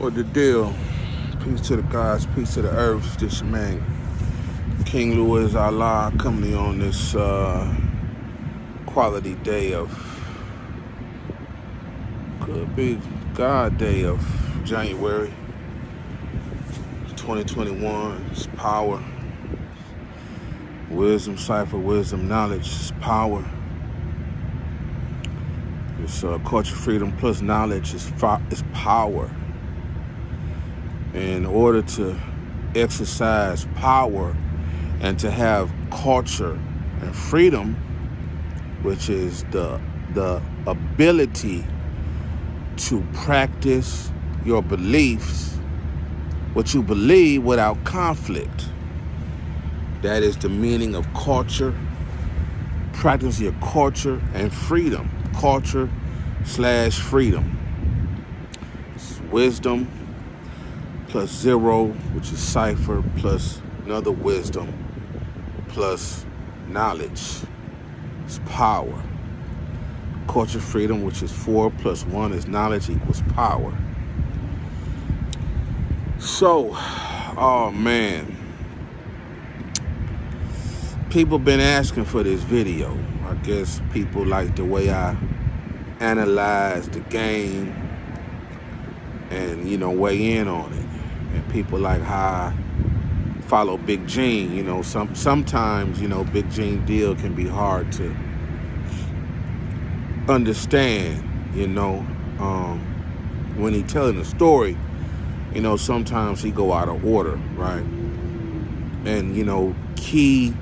What the deal? Peace to the gods, peace to the earth. This your man, King Louis Allah, coming to you on this quality day of, could be God day of January 2021. It's power. Wisdom, cipher, wisdom, knowledge is power. It's culture, freedom plus knowledge is power. In order to exercise power and to have culture and freedom, which is the ability to practice your beliefs, what you believe without conflict. That is the meaning of culture. Practice your culture and freedom. Culture/freedom. It's wisdom plus zero, which is cipher, plus another wisdom, plus knowledge. It's power. Culture freedom, which is 4 plus 1 is knowledge equals power. So, oh man. People been asking for this video. I guess people like the way I analyze the game and, weigh in on it. And people like how I follow B.I.G. Sometimes, Big Gene deal can be hard to understand, when he telling a story, sometimes he go out of order, right? And, key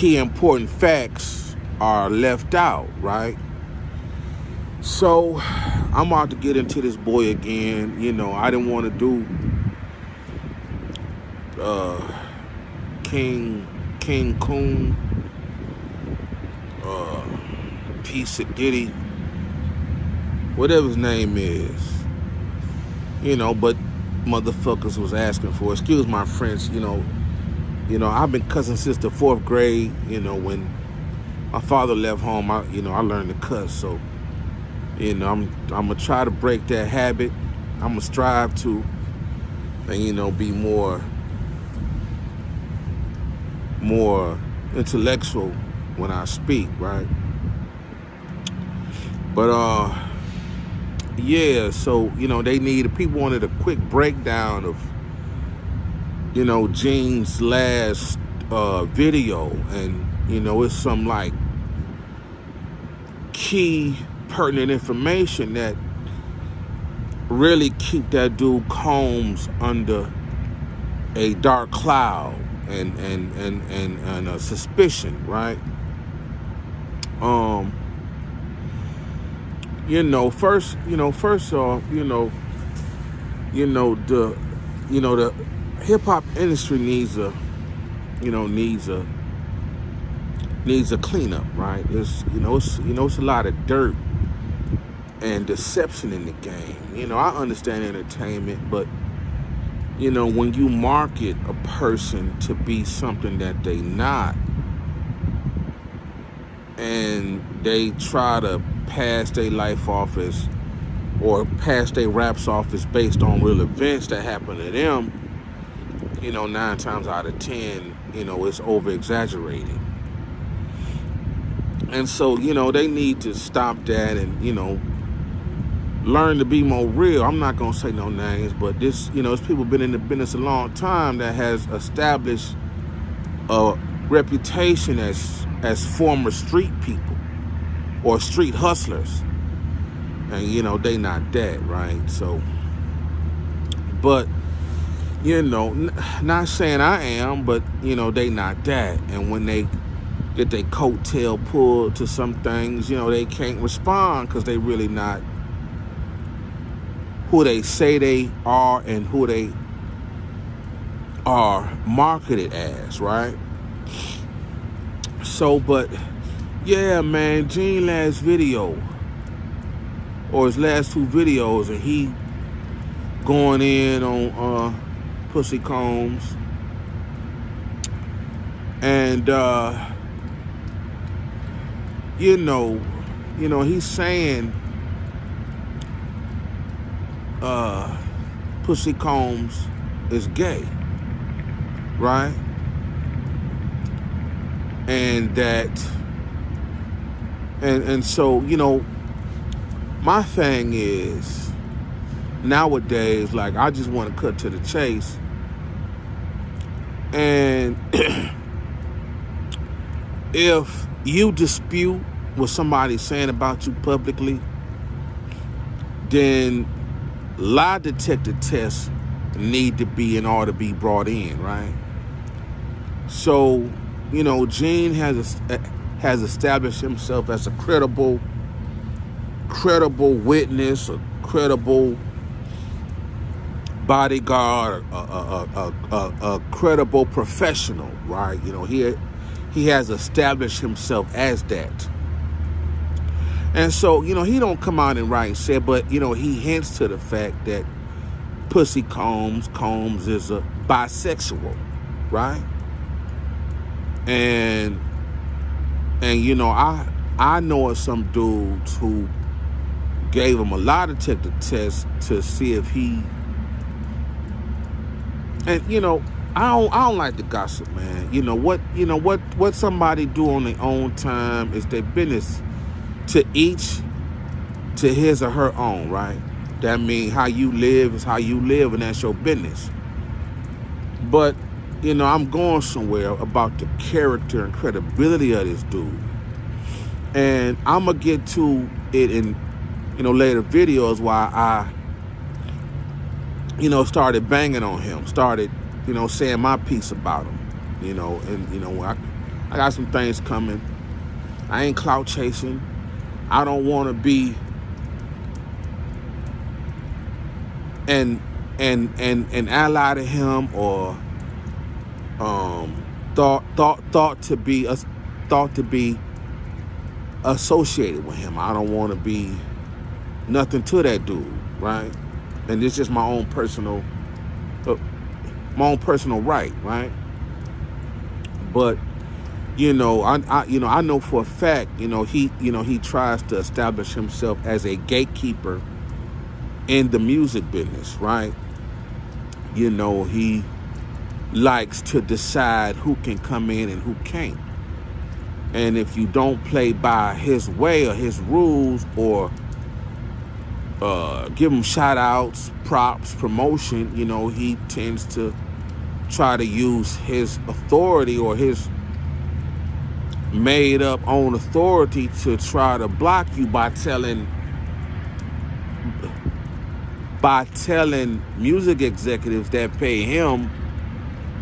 important facts are left out, right? So I'm about to get into this boy again. I didn't want to do King Coon, Piece of Diddy, whatever his name is, but motherfuckers was asking for, excuse my French, I've been cussing since the 4th grade. When my father left home, I learned to cuss. So, I'm gonna try to break that habit. I'm gonna strive to, and be more intellectual when I speak, right? But yeah. So people wanted a quick breakdown of Gene's last video, and it's some like key pertinent information that really keep that dude Combs under a dark cloud and a suspicion, right? First off, the hip hop industry needs a cleanup, right? It's a lot of dirt and deception in the game. I understand entertainment, but when you market a person to be something that they not, and they try to pass their life off as, or pass their raps off as based on real events that happen to them, 9 times out of 10, it's over-exaggerated. And so, they need to stop that and, learn to be more real. I'm not going to say no names, but this, it's people been in the business a long time that has established a reputation as former street people or street hustlers. And, they not that, right? So, but, not saying I am, but, they not that. And when they get their coattail pulled to some things, they can't respond because they really not who they say they are and who they are marketed as, right? So, but, yeah, man, Gene last video, or his last 2 videos, and he going in on Pussy Combs. And, he's saying Pussy Combs is gay, right? And that, and so, you know, my thing is, nowadays, like, I just want to cut to the chase. And if you dispute what somebody's saying about you publicly, then lie detector tests need to be in order to be brought in, right? So, you know, Gene has established himself as a credible witness, a credible bodyguard, a credible professional, right? You know, he has established himself as that. And so, you know, he don't come out and write and say, but, you know, he hints to the fact that Pussy Combs is a bisexual, right? And you know, I know of some dudes who gave him a lie detector test to see if he, and you know, I don't like the gossip, man. You know what somebody do on their own time is their business. To each to his or her own, right? That means how you live is how you live, and that's your business. But, you know, I'm going somewhere about the character and credibility of this dude. And I'm going to get to it in, you know, later videos why I, you know, started banging on him, started, you know, saying my piece about him, you know, and, you know, I got some things coming. I ain't clout chasing. I don't want to be an ally to him, or thought to be associated with him. I don't want to be nothing to that dude, right? And it's just my own personal right, right? But you know, I know for a fact, you know, he tries to establish himself as a gatekeeper in the music business, right? You know, he likes to decide who can come in and who can't. And if you don't play by his way or his rules, or give him shout outs, props, promotion, you know, he tends to try to use his authority or his made up own authority to try to block you by telling music executives that pay him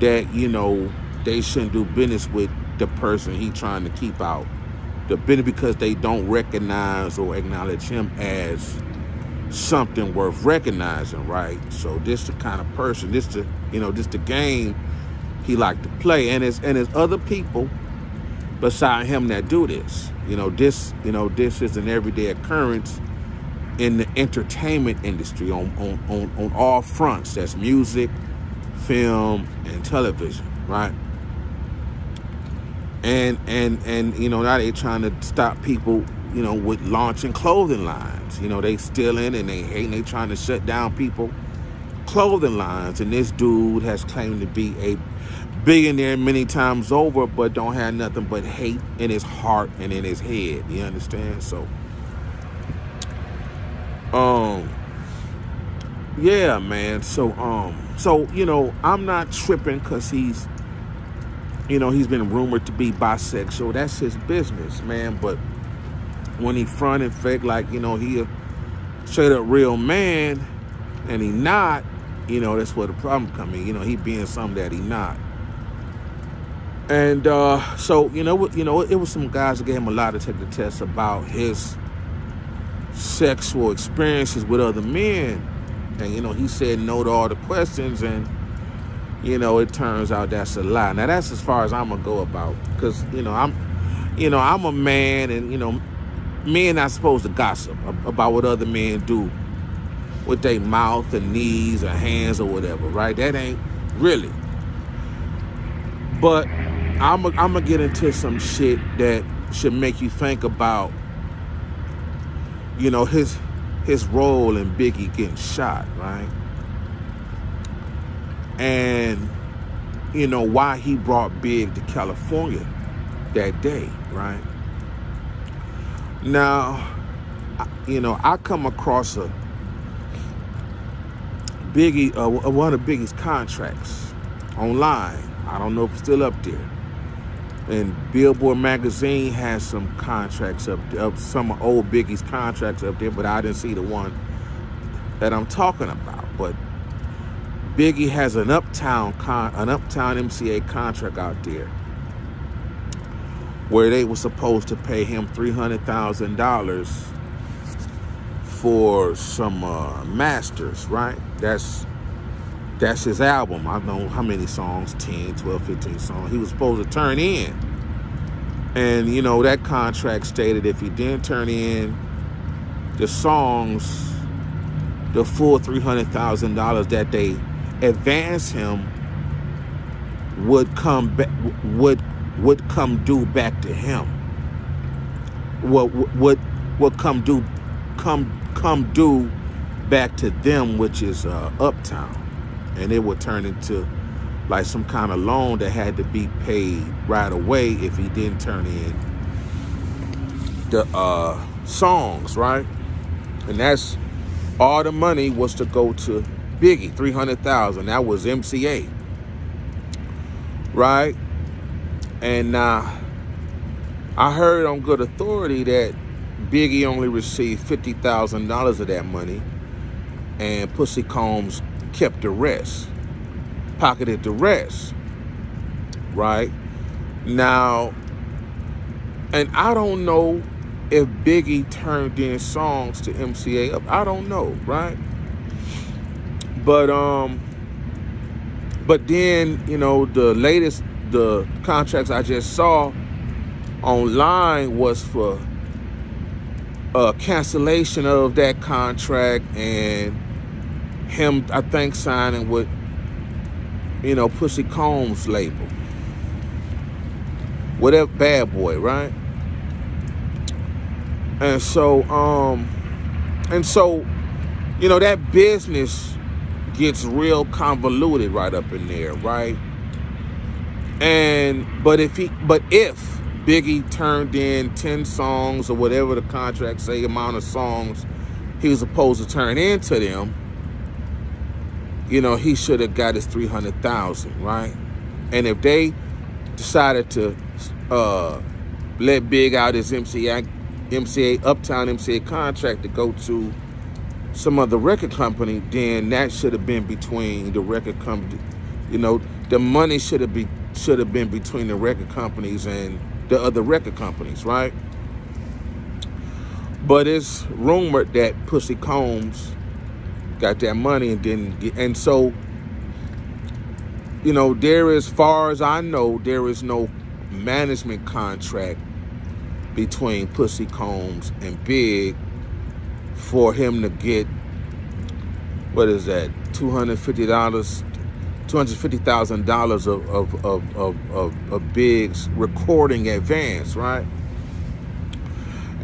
that, you know, they shouldn't do business with the person he trying to keep out the business because they don't recognize or acknowledge him as something worth recognizing, right? So this the kind of person, this the game he like to play, and there's other people beside him that do this. This is an everyday occurrence in the entertainment industry on all fronts. That's music, film, and television, right? And now they trying to stop people, with launching clothing lines. They stealing and they hating, they trying to shut down people clothing lines. And this dude has claimed to be a billionaire many times over, but don't have nothing but hate in his heart and in his head. You understand? So, yeah, man. So, I'm not tripping because he's been rumored to be bisexual. That's his business, man. But when he front and fake like, he a straight up real man and he not, that's where the problem come in. He being something that he not. And so, it was some guys that gave him a lot to take the test about his sexual experiences with other men. And, he said no to all the questions, and it turns out that's a lie. Now, that's as far as I'm going to go about, because, I'm a man, and, men not supposed to gossip about what other men do with their mouth and knees or hands or whatever, right? That ain't really. But I'm going to get into some shit that should make you think about, his role in Biggie getting shot, right? and, you know, why he brought Big to California that day, right? Now, you know, I come across a Biggie, one of Biggie's contracts online. I don't know if it's still up there. And Billboard magazine has some contracts up some old Biggie's contracts up there, but I didn't see the one that I'm talking about. But Biggie has an Uptown MCA contract out there where they were supposed to pay him $300,000 for some masters, right? That's his album. I don't know how many songs, 10, 12, 15 songs he was supposed to turn in. And, you know, that contract stated if he didn't turn in the songs, the full $300,000 that they advance him would come back, would come due back to him. Would come due back to them, which is Uptown, and it would turn into like some kind of loan that had to be paid right away if he didn't turn in the songs, right? And that's all the money was to go to Biggie, $300,000. That was MCA, right? And I heard on good authority that Biggie only received $50,000 of that money, and Pussy Combs kept the rest, pocketed the rest, right? Now, and I don't know if Biggie turned in songs to MCA. I don't know, right? But then, you know, the contracts I just saw online was for cancellation of that contract and him, I think, signing with, you know, Pussy Combs label. Whatever, Bad Boy, right? And so, you know, that business gets real convoluted right up in there, right? But if Biggie turned in 10 songs or whatever the contract say amount of songs he was supposed to turn into them, you know, he should have got his $300,000, right? And if they decided to let Big out his Uptown MCA contract to go to some other record company, then that should have been between the record company. You know, the money should have been between the record companies and the other record companies, right? But it's rumored that Pussy Combs got that money and didn't get, and so, you know, as far as I know, there is no management contract between Pussy Combs and Big for him to get, what is that, $250,000 of Big's recording advance, right?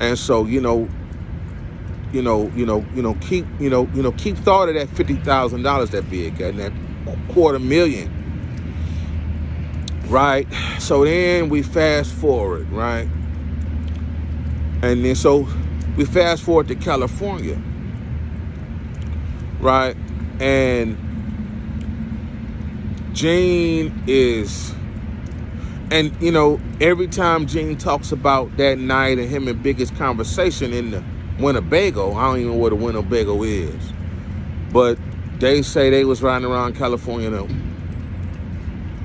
And so, keep thought of that $50,000 that Big got, and that $250,000, right? So then we fast forward, right? And then so we fast forward to California, right? And Gene is, and you know, every time Gene talks about that night and him and Biggie's conversation in the Winnebago, I don't even know what a Winnebago is, but they say they was riding around California in a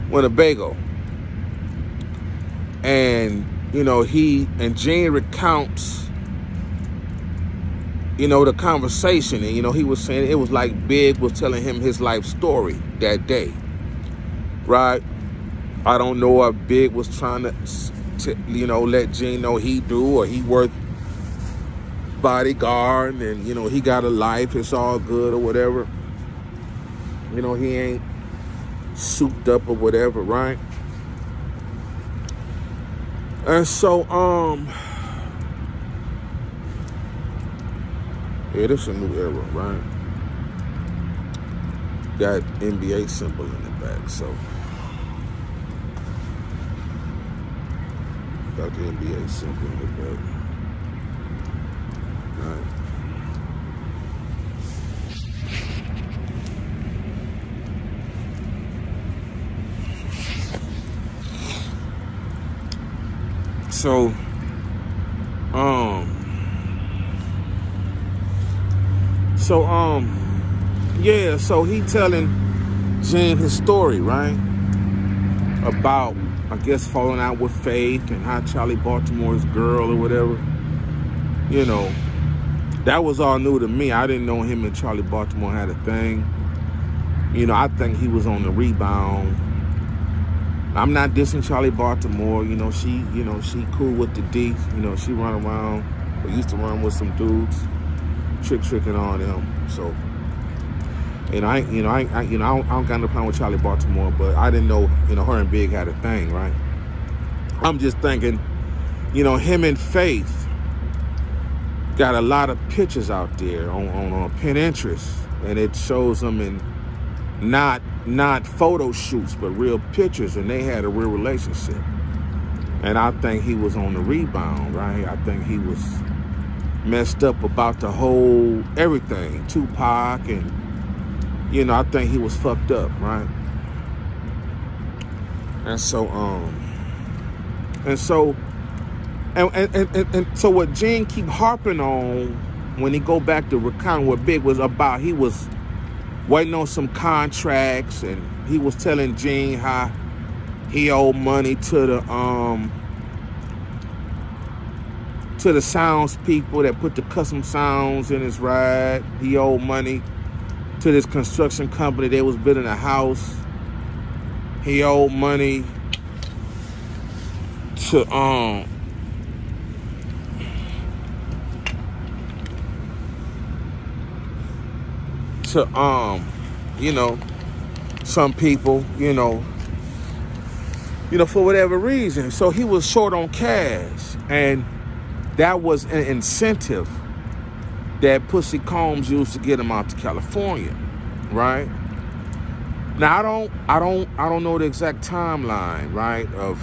Winnebago. And, you know, Gene recounts, you know, the conversation. And, you know, he was saying it was like Big was telling him his life story that day, right? I don't know if Big was trying to you know, let Gene know he do, or he worth bodyguard and, you know, he got a life, it's all good or whatever. You know, he ain't souped up or whatever, right? And so, yeah, this is a new era, right? got NBA symbol in the back, so got the NBA symbol in the back. All right. So, yeah, so he telling Jen his story, right? About, I guess, falling out with Faith and how Charlie Baltimore's girl or whatever. You know, that was all new to me. I didn't know him and Charlie Baltimore had a thing. You know, I think he was on the rebound. I'm not dissing Charlie Baltimore. You know, she cool with the D. You know, she run around, or used to run with some dudes, tricking on them. So, I don't got no problem with Charlie Baltimore, but I didn't know, her and Big had a thing, right? I'm just thinking, him and Faith got a lot of pictures out there on Pinterest, and it shows them in not photo shoots, but real pictures, and they had a real relationship. And I think he was on the rebound, right? I think he was messed up about the whole everything, Tupac, and I think he was fucked up, right? And so so what Gene keep harping on when he go back to recount what Big was about, he was waiting on some contracts, and he was telling Gene how he owed money to the sounds people that put the custom sounds in his ride. He owed money to this construction company that was building a house. He owed money to some people, for whatever reason. So he was short on cash, and that was an incentive that Pussy Combs used to get him out to California, right? Now I don't know the exact timeline, right, of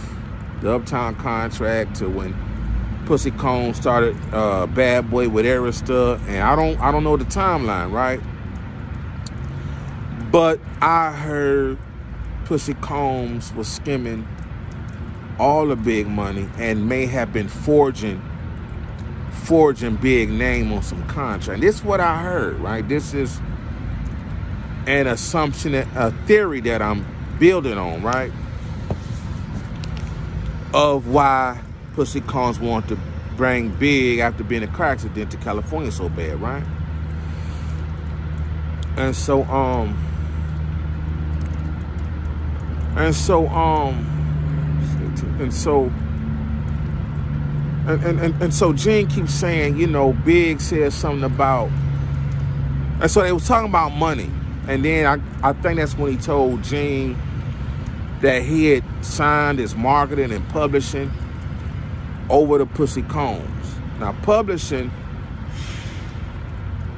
the Uptown contract to when Pussy Combs started Bad Boy with Arista, and I don't know the timeline, right? But I heard Pussy Combs was skimming all the Big money and may have been forging Big name on some contract. This is what I heard, right? This is an assumption, a theory that I'm building on, right? Of why Pussy Combs wanted to bring Big after being in a car accident to California so bad, right? And so Gene keeps saying, Big said something about, and so they was talking about money. And then I think that's when he told Gene that he had signed his marketing and publishing over to Pussy Combs. Now, publishing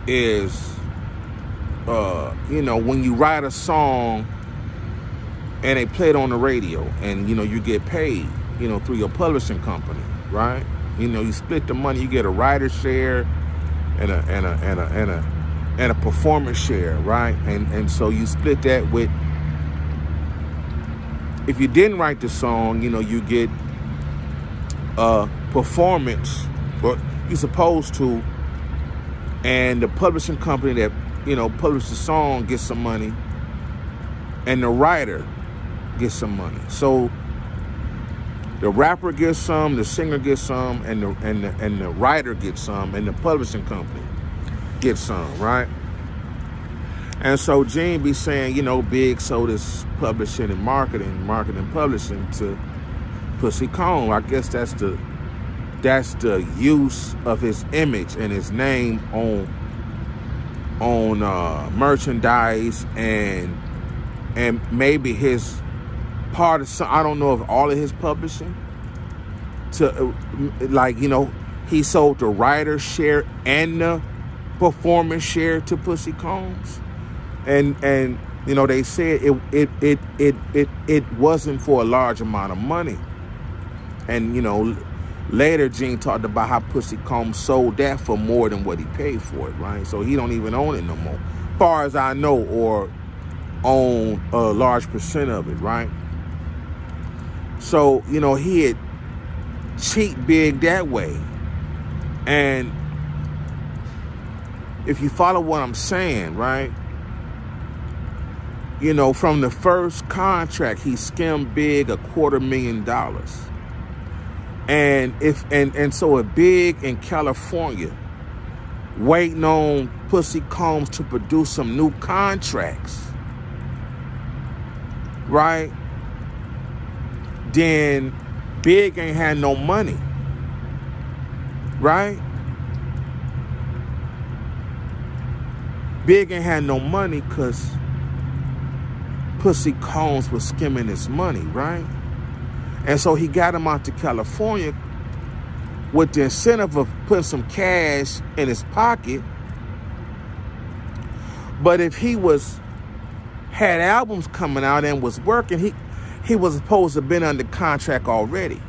is, when you write a song and they play it on the radio, and, you get paid, through your publishing company, right? You split the money, you get a writer share and a performance share, right? And so you split that with, if you didn't write the song, you get a performance, but you're supposed to, and the publishing company that, published the song gets some money, and the writer gets some money. So the rapper gets some, the singer gets some, and the writer gets some, and the publishing company gets some, right? And so Gene be saying, Big sold his publishing and marketing publishing to Pussy Combs. I guess that's the use of his image and his name on merchandise and maybe his part of some, I don't know if all of his publishing, to he sold the writer share and the performance share to Pussy Combs, and You know, they said it wasn't for a large amount of money. And, you know, later Gene talked about how Pussy Combs sold that for more than what he paid for it, right? So he don't even own it no more, far as I know, or own a large percent of it, right? So, you know, he had cheat Big that way. And if you follow what I'm saying, right? You know, from the first contract, he skimmed Big $250,000. And so if Big in California waiting on Pussy Combs to produce some new contracts, right? Then Big ain't had no money, right? Big ain't had no money because Pussy Combs was skimming his money, right? And so he got him out to California with the incentive of putting some cash in his pocket. But if he had albums coming out and was working, he was supposed to have been under contract already.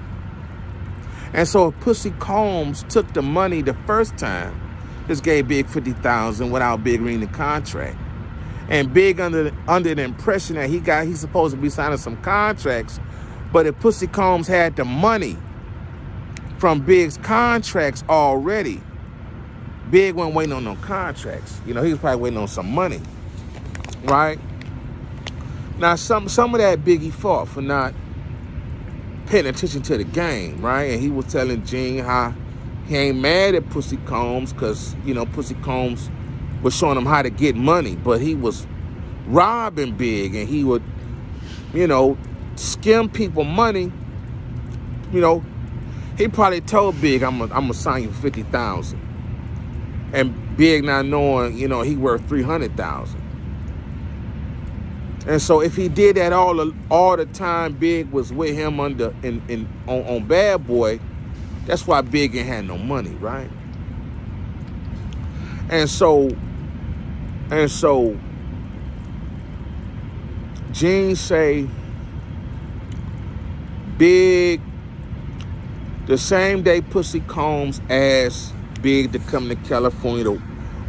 And so if Pussy Combs took the money the first time, just gave Big $50,000 without Big reading the contract. And Big under the impression that he's supposed to be signing some contracts. But if Pussy Combs had the money from Big's contracts already, Big wasn't waiting on no contracts. You know, he was probably waiting on some money, right? Now, some of that Biggie fought for not paying attention to the game, right? And he was telling Gene how he ain't mad at Pussy Combs because, you know, Pussy Combs was showing him how to get money, but he was robbing Big, and he would, you know, skim people money. You know, he probably told Big, I'm gonna sign you for $50,000. And Big not knowing, you know, he worth $300,000. And so if he did that all the time Big was with him on Bad Boy, that's why Big ain't had no money, right? And so Gene say Big, the same day Pussy Combs asked Big to come to California to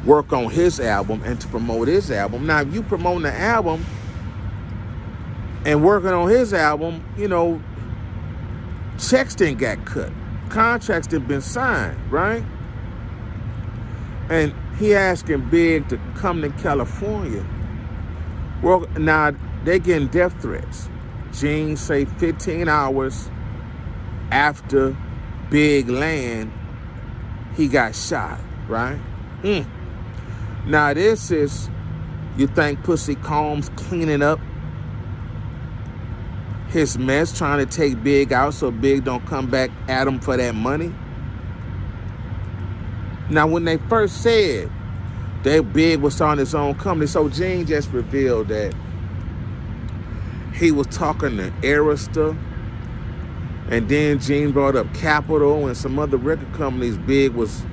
work on his album and to promote his album. Now, if you promoting the album and working on his album, you know, checks didn't got cut. Contracts didn't been signed, right? And he asking Big to come to California. Well, now they getting death threats. Gene say 15 hours after Big land, he got shot, right? Now this is, you think Pussy Combs cleaning up his mess, trying to take Big out so Big don't come back at him for that money? Now, when they first said that Big was starting his own company, so Gene just revealed that he was talking to Arista, and then Gene brought up Capitol and some other record companies Big was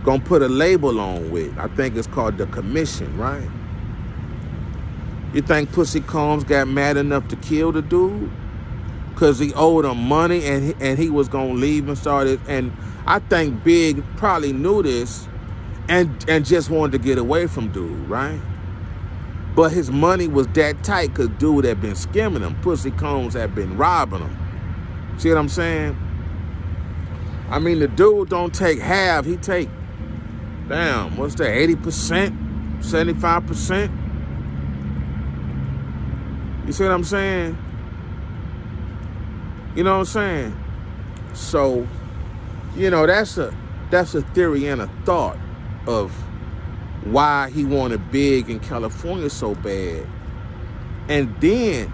gonna put a label on with. I think it's called The Commission, right? You think Pussy Combs got mad enough to kill the dude because he owed him money and he was gonna leave and start it? And I think Big probably knew this and just wanted to get away from dude, right? But his money was that tight because dude had been skimming him. Pussy Combs had been robbing him. See what I'm saying? I mean, the dude don't take half. He take, damn, what's that, 80%, 75%? You see what I'm saying? You know what I'm saying? So, you know, that's a theory and a thought of why he wanted Big in California so bad. And then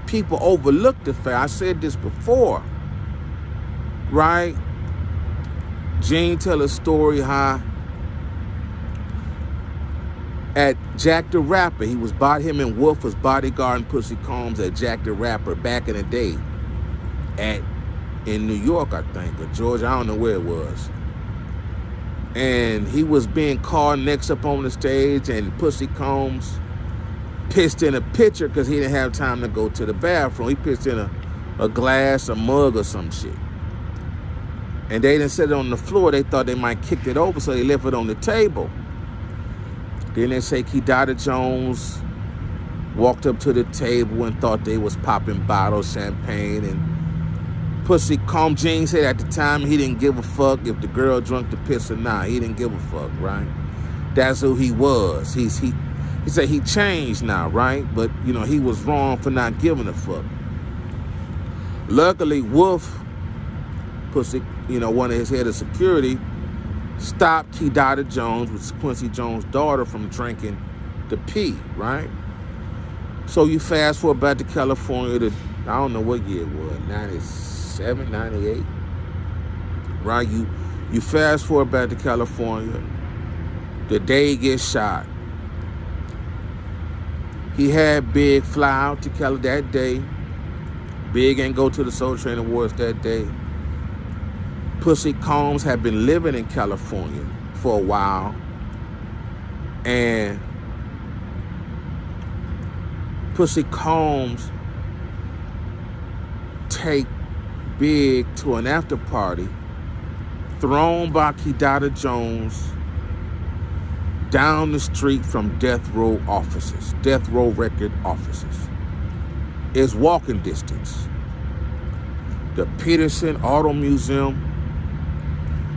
people overlooked the fact, I said this before, right? Gene tell a story how at Jack the Rapper, him and Wolf was bodyguarding Pussy Combs at Jack the Rapper back in the day in New York, I think, or Georgia, I don't know where it was. And he was being called next up on the stage, and Pussy Combs pissed in a pitcher because he didn't have time to go to the bathroom. He pissed in a glass, a mug, or some shit. And they didn't set it on the floor. They thought they might kick it over, so they left it on the table. Then they say Kidada Jones walked up to the table and thought they was popping bottles, champagne, and Pussy Calm. Gene said at the time he didn't give a fuck if the girl drunk the piss or not. He didn't give a fuck, right? That's who he was. He said he changed now, right? But, you know, he was wrong for not giving a fuck. Luckily, Wolf, Pussy, you know, one of his head of security, stopped Kidada Jones, which is Quincy Jones' daughter, from drinking the pee, right? So you fast forward back to California to, I don't know what year it was, 97, 98, right? You fast forward back to California. The day he gets shot. He had Big fly out to Cali that day. Big ain't go to the Soul Train Awards that day. Pussy Combs had been living in California for a while. And Pussy Combs take Big to an after party thrown by Kidada Jones down the street from Death Row offices, Death Row record offices. It's walking distance. The Peterson Auto Museum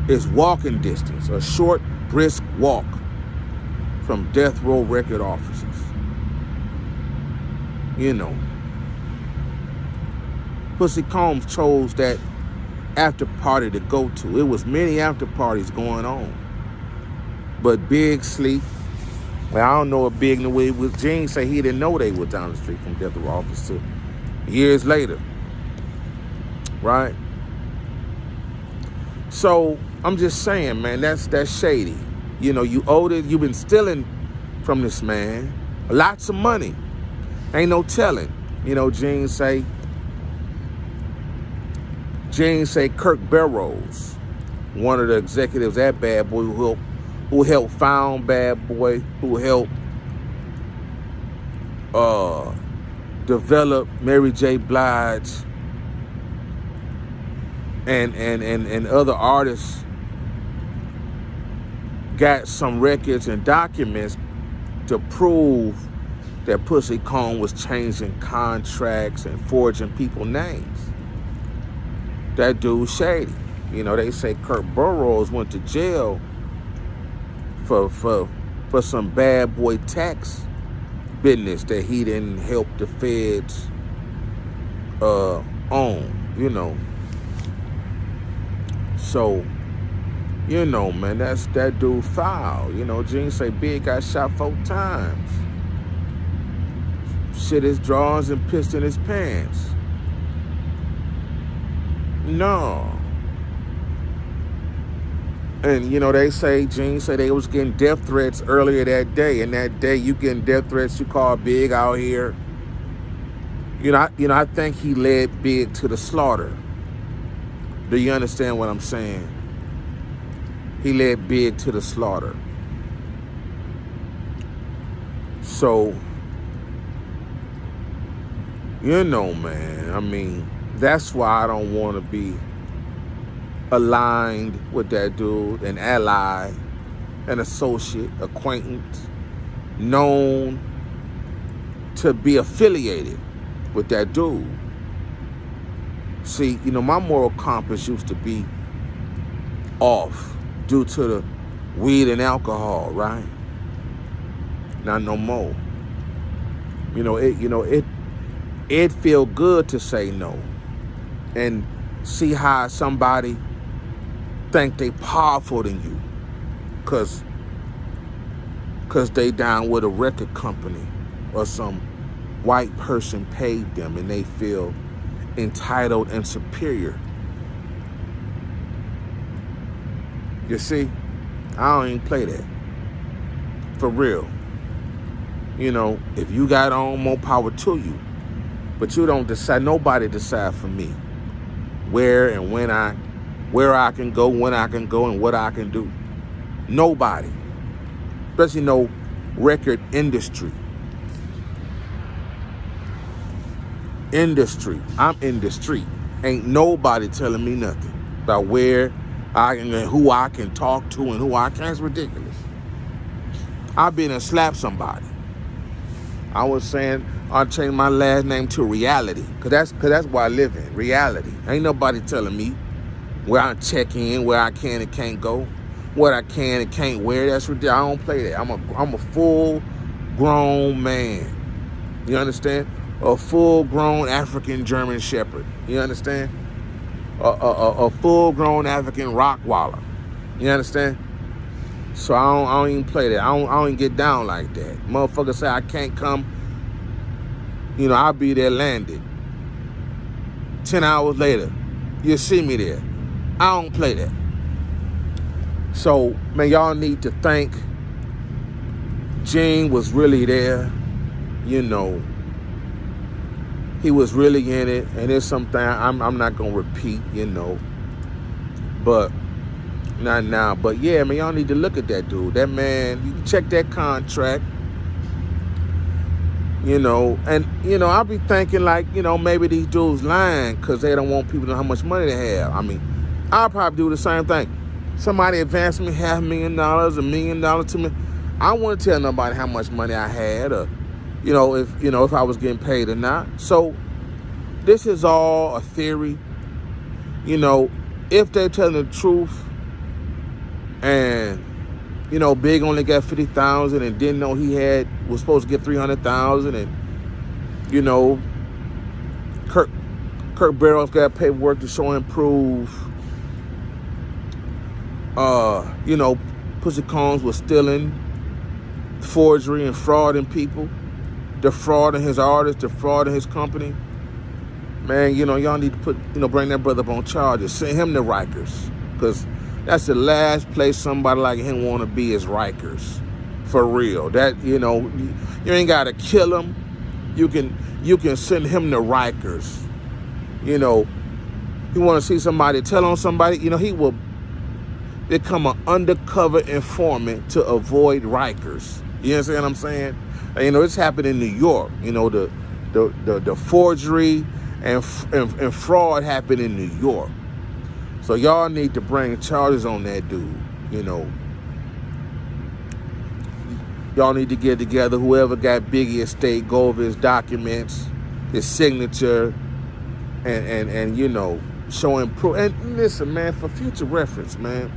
is walking distance, a short, brisk walk from Death Row record offices. You know, Pussy Combs chose that after party to go to. It was many after parties going on. But Big sleep. Well, I don't know if Big knew where it was. Gene said he didn't know they were down the street from Death Row office till years later. Right? So I'm just saying, man, that's shady. You know, you owed it. You've been stealing from this man. Lots of money. Ain't no telling. You know, Gene say Kirk Barrows, one of the executives at Bad Boy, who helped found Bad Boy, who helped develop Mary J. Blige and other artists, got some records and documents to prove that Pussy Combs was changing contracts and forging people's names. That dude's shady. You know, they say Kirk Burroughs went to jail for some Bad Boy tax business that he didn't help the feds own, you know. So, you know, man, that dude foul. You know, Gene say Big got shot 4 times. Shit his drawers and pissed in his pants. No. And, you know, they say, Gene said they was getting death threats earlier that day. And that day you getting death threats, you call Big out here. You know, I think he led Big to the slaughter. Do you understand what I'm saying? He led Big to the slaughter. So, you know, man, I mean, that's why I don't want to be aligned with that dude, an ally, an associate, acquaintance, known to be affiliated with that dude. See, you know, my moral compass used to be off due to the weed and alcohol, right? Not no more. It feel good to say no and see how somebody think they powerful than you cause they down with a record company or some white person paid them and they feel entitled and superior. You see, I don't even play that. For real. You know, if you got on, more power to you. But you don't decide, nobody decide for me where and where I can go, when I can go, and what I can do. Nobody. Especially no record industry. in the street. I'm in the street. Ain't nobody telling me nothing about where I can, and who I can talk to and who I can't. It's ridiculous. I've been and slapped somebody. I was saying I'll change my last name to Reality, cause that's where I live in. Reality. Ain't nobody telling me where I check in, where I can and can't go, what I can and can't wear. That's ridiculous. I don't play that. I'm a full grown man. You understand? A full grown African German Shepherd. You understand? A full grown African Rottweiler. You understand? So I don't even play that. I don't even get down like that. Motherfuckers say I can't come. You know, I'll be there landed. 10 hours later, you'll see me there. I don't play that. So, man, y'all need to thank Gene was really there. You know, he was really in it. And there's something I'm not going to repeat, you know. But, not now. But, yeah, man, y'all need to look at that dude. That man, you can check that contract. You know, and, you know, I'll be thinking like, you know, maybe these dudes lying because they don't want people to know how much money they have. I mean, I'll probably do the same thing. Somebody advanced me $500,000, $1 million to me. I wouldn't tell nobody how much money I had or, if I was getting paid or not. So this is all a theory. You know, if they're telling the truth and, you know, Big only got 50,000 and didn't know he was supposed to get 300,000, and you know, Kirk Barrow's got paperwork to show and prove. You know, Pussy Combs was stealing, forgery and frauding people, defrauding his artists, defrauding his company. Man, you know, y'all need to bring that brother up on charges. Send him to Rikers, because that's the last place somebody like him want to be, is Rikers. For real. That, you know, you ain't got to kill him. You can send him to Rikers. You know, you want to see somebody tell on somebody, you know, he will become an undercover informant to avoid Rikers. You understand what I'm saying? And, you know, it's happened in New York. You know, the forgery and fraud happened in New York. So y'all need to bring charges on that dude, you know. Y'all need to get together, whoever got Biggie estate, go over his documents, his signature, and you know, showing proof. And listen, man, for future reference, man,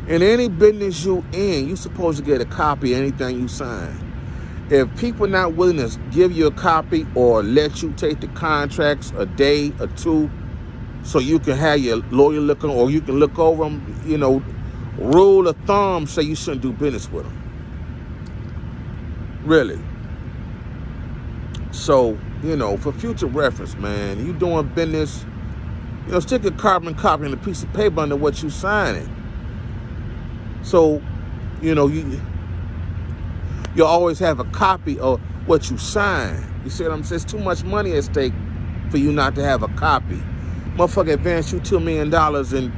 in any business you in, you supposed to get a copy of anything you sign. If people not willing to give you a copy or let you take the contracts a day or two, so you can have your lawyer look on, or you can look over them, you know, rule of thumb, say you shouldn't do business with them. Really. So, you know, for future reference, man, you doing business, you know, stick a carbon copy and a piece of paper under what you signing. So, you know, you always have a copy of what you sign. You see what I'm saying? It's too much money at stake for you not to have a copy. Motherfucker advance you $2 million and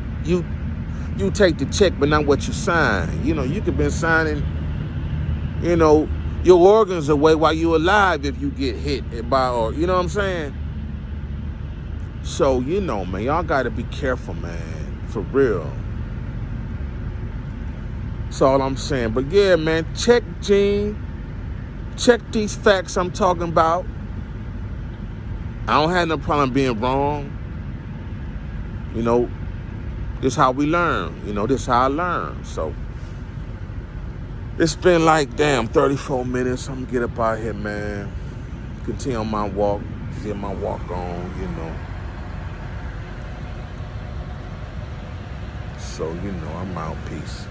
you take the check, but not what you sign. You know, you could been signing, you know, your organs away while you alive if you get hit by, or, you know what I'm saying? So, you know, man, y'all got to be careful, man, for real. That's all I'm saying. But yeah, man, check Gene. Check these facts I'm talking about. I don't have no problem being wrong. You know, this is how we learn. You know, this is how I learn. So, it's been like, damn, 34 minutes. I'm going to get up out here, man. Continue on my walk. Get my walk on, you know. So, you know, I'm out. Peace.